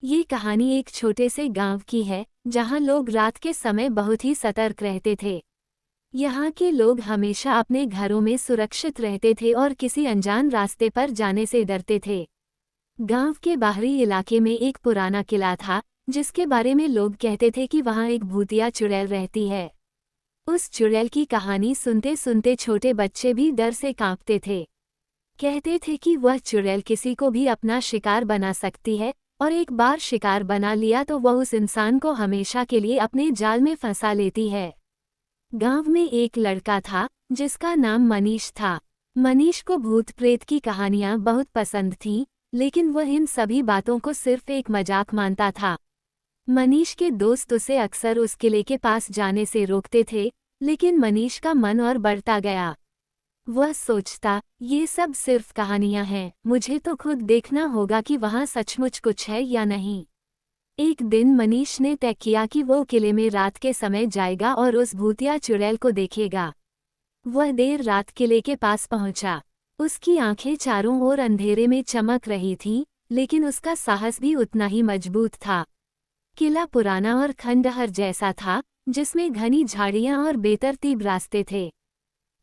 ये कहानी एक छोटे से गांव की है जहां लोग रात के समय बहुत ही सतर्क रहते थे। यहाँ के लोग हमेशा अपने घरों में सुरक्षित रहते थे और किसी अनजान रास्ते पर जाने से डरते थे। गांव के बाहरी इलाके में एक पुराना किला था जिसके बारे में लोग कहते थे कि वहां एक भूतिया चुड़ैल रहती है। उस चुड़ैल की कहानी सुनते सुनते छोटे बच्चे भी डर से कांपते थे। कहते थे कि वह चुड़ैल किसी को भी अपना शिकार बना सकती है और एक बार शिकार बना लिया तो वह उस इंसान को हमेशा के लिए अपने जाल में फंसा लेती है। गांव में एक लड़का था जिसका नाम मनीष था। मनीष को भूत प्रेत की कहानियां बहुत पसंद थीं, लेकिन वह इन सभी बातों को सिर्फ एक मजाक मानता था। मनीष के दोस्त उसे अक्सर उस किले के पास जाने से रोकते थे, लेकिन मनीष का मन और बढ़ता गया। वह सोचता, ये सब सिर्फ कहानियां हैं, मुझे तो खुद देखना होगा कि वहां सचमुच कुछ है या नहीं। एक दिन मनीष ने तय किया कि वो किले में रात के समय जाएगा और उस भूतिया चुड़ैल को देखेगा। वह देर रात किले के पास पहुंचा। उसकी आंखें चारों ओर अंधेरे में चमक रही थीं, लेकिन उसका साहस भी उतना ही मजबूत था। किला पुराना और खंडहर जैसा था, जिसमें घनी झाड़ियां और बेतरतीब रास्ते थे।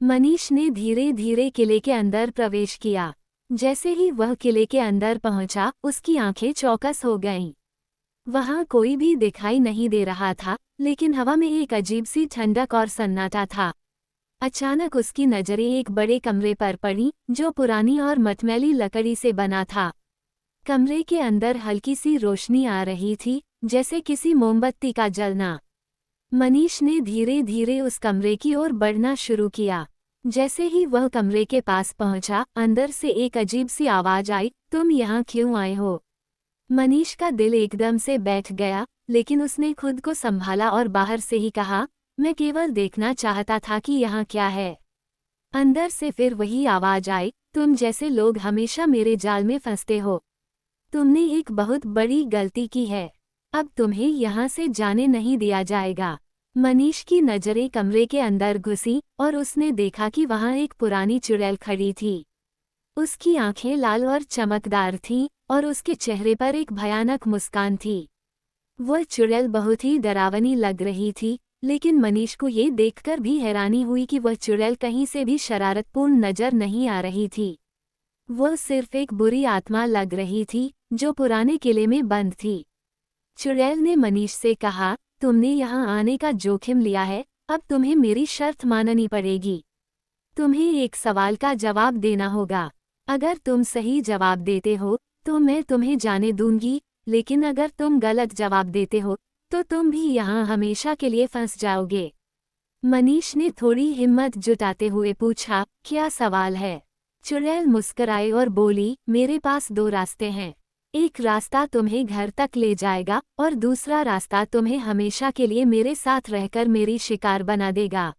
मनीष ने धीरे धीरे किले के अंदर प्रवेश किया। जैसे ही वह किले के अंदर पहुंचा, उसकी आंखें चौकस हो गईं। वहां कोई भी दिखाई नहीं दे रहा था, लेकिन हवा में एक अजीब सी ठंडक और सन्नाटा था। अचानक उसकी नजरें एक बड़े कमरे पर पड़ी, जो पुरानी और मटमैली लकड़ी से बना था। कमरे के अंदर हल्की सी रोशनी आ रही थी, जैसे किसी मोमबत्ती का जलना। मनीष ने धीरे धीरे उस कमरे की ओर बढ़ना शुरू किया। जैसे ही वह कमरे के पास पहुंचा, अंदर से एक अजीब सी आवाज आई, तुम यहाँ क्यों आए हो? मनीष का दिल एकदम से बैठ गया, लेकिन उसने खुद को संभाला और बाहर से ही कहा, मैं केवल देखना चाहता था कि यहाँ क्या है। अंदर से फिर वही आवाज आई, तुम जैसे लोग हमेशा मेरे जाल में फंसते हो। तुमने एक बहुत बड़ी गलती की है। अब तुम्हें यहाँ से जाने नहीं दिया जाएगा। मनीष की नजरें कमरे के अंदर घुसी और उसने देखा कि वहाँ एक पुरानी चुड़ैल खड़ी थी। उसकी आंखें लाल और चमकदार थीं और उसके चेहरे पर एक भयानक मुस्कान थी। वह चुड़ैल बहुत ही डरावनी लग रही थी, लेकिन मनीष को ये देखकर भी हैरानी हुई कि वह चुड़ैल कहीं से भी शरारतपूर्ण नजर नहीं आ रही थी। वह सिर्फ एक बुरी आत्मा लग रही थी, जो पुराने किले में बंद थी। चुड़ैल ने मनीष से कहा, तुमने यहाँ आने का जोखिम लिया है, अब तुम्हें मेरी शर्त माननी पड़ेगी। तुम्हें एक सवाल का जवाब देना होगा। अगर तुम सही जवाब देते हो तो मैं तुम्हें जाने दूंगी, लेकिन अगर तुम गलत जवाब देते हो तो तुम भी यहाँ हमेशा के लिए फंस जाओगे। मनीष ने थोड़ी हिम्मत जुटाते हुए पूछा, क्या सवाल है? चुड़ैल मुस्कुराई और बोली, मेरे पास दो रास्ते हैं। एक रास्ता तुम्हें घर तक ले जाएगा और दूसरा रास्ता तुम्हें हमेशा के लिए मेरे साथ रहकर मेरी शिकार बना देगा।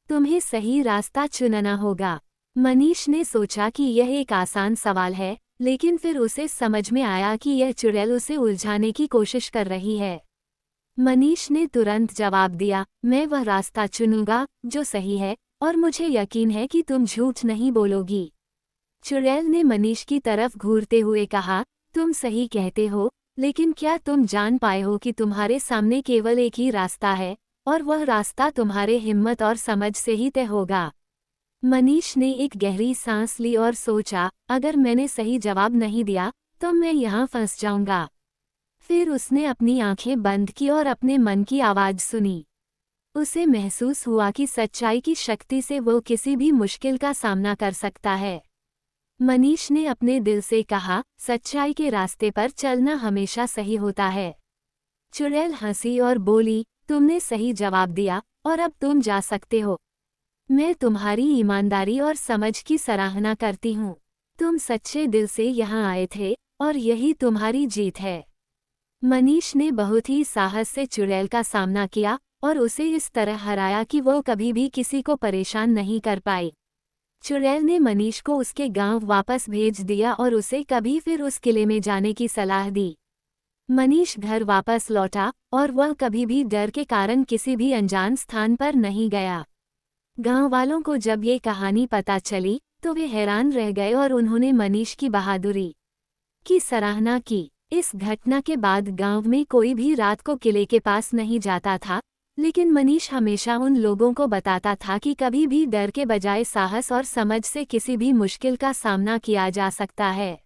तुम्हें सही रास्ता चुनना होगा। मनीष ने सोचा कि यह एक आसान सवाल है, लेकिन फिर उसे समझ में आया कि यह चुड़ैल उसे उलझाने की कोशिश कर रही है। मनीष ने तुरंत जवाब दिया, मैं वह रास्ता चुनूंगा जो सही है, और मुझे यकीन है कि तुम झूठ नहीं बोलोगी। चुड़ैल ने मनीष की तरफ घूरते हुए कहा, तुम सही कहते हो, लेकिन क्या तुम जान पाए हो कि तुम्हारे सामने केवल एक ही रास्ता है, और वह रास्ता तुम्हारे हिम्मत और समझ से ही तय होगा। मनीष ने एक गहरी सांस ली और सोचा, अगर मैंने सही जवाब नहीं दिया तो मैं यहाँ फंस जाऊंगा। फिर उसने अपनी आंखें बंद की और अपने मन की आवाज सुनी। उसे महसूस हुआ कि सच्चाई की शक्ति से वो किसी भी मुश्किल का सामना कर सकता है। मनीष ने अपने दिल से कहा, सच्चाई के रास्ते पर चलना हमेशा सही होता है। चुड़ैल हंसी और बोली, तुमने सही जवाब दिया और अब तुम जा सकते हो। मैं तुम्हारी ईमानदारी और समझ की सराहना करती हूँ। तुम सच्चे दिल से यहाँ आए थे और यही तुम्हारी जीत है। मनीष ने बहुत ही साहस से चुड़ैल का सामना किया और उसे इस तरह हराया कि वो कभी भी किसी को परेशान नहीं कर पाई। चुड़ैल ने मनीष को उसके गांव वापस भेज दिया और उसे कभी फिर उस किले में जाने की सलाह दी। मनीष घर वापस लौटा और वह कभी भी डर के कारण किसी भी अनजान स्थान पर नहीं गया। गांव वालों को जब ये कहानी पता चली तो वे हैरान रह गए और उन्होंने मनीष की बहादुरी की सराहना की। इस घटना के बाद गांव में कोई भी रात को किले के पास नहीं जाता था, लेकिन मनीष हमेशा उन लोगों को बताता था कि कभी भी डर के बजाय साहस और समझ से किसी भी मुश्किल का सामना किया जा सकता है।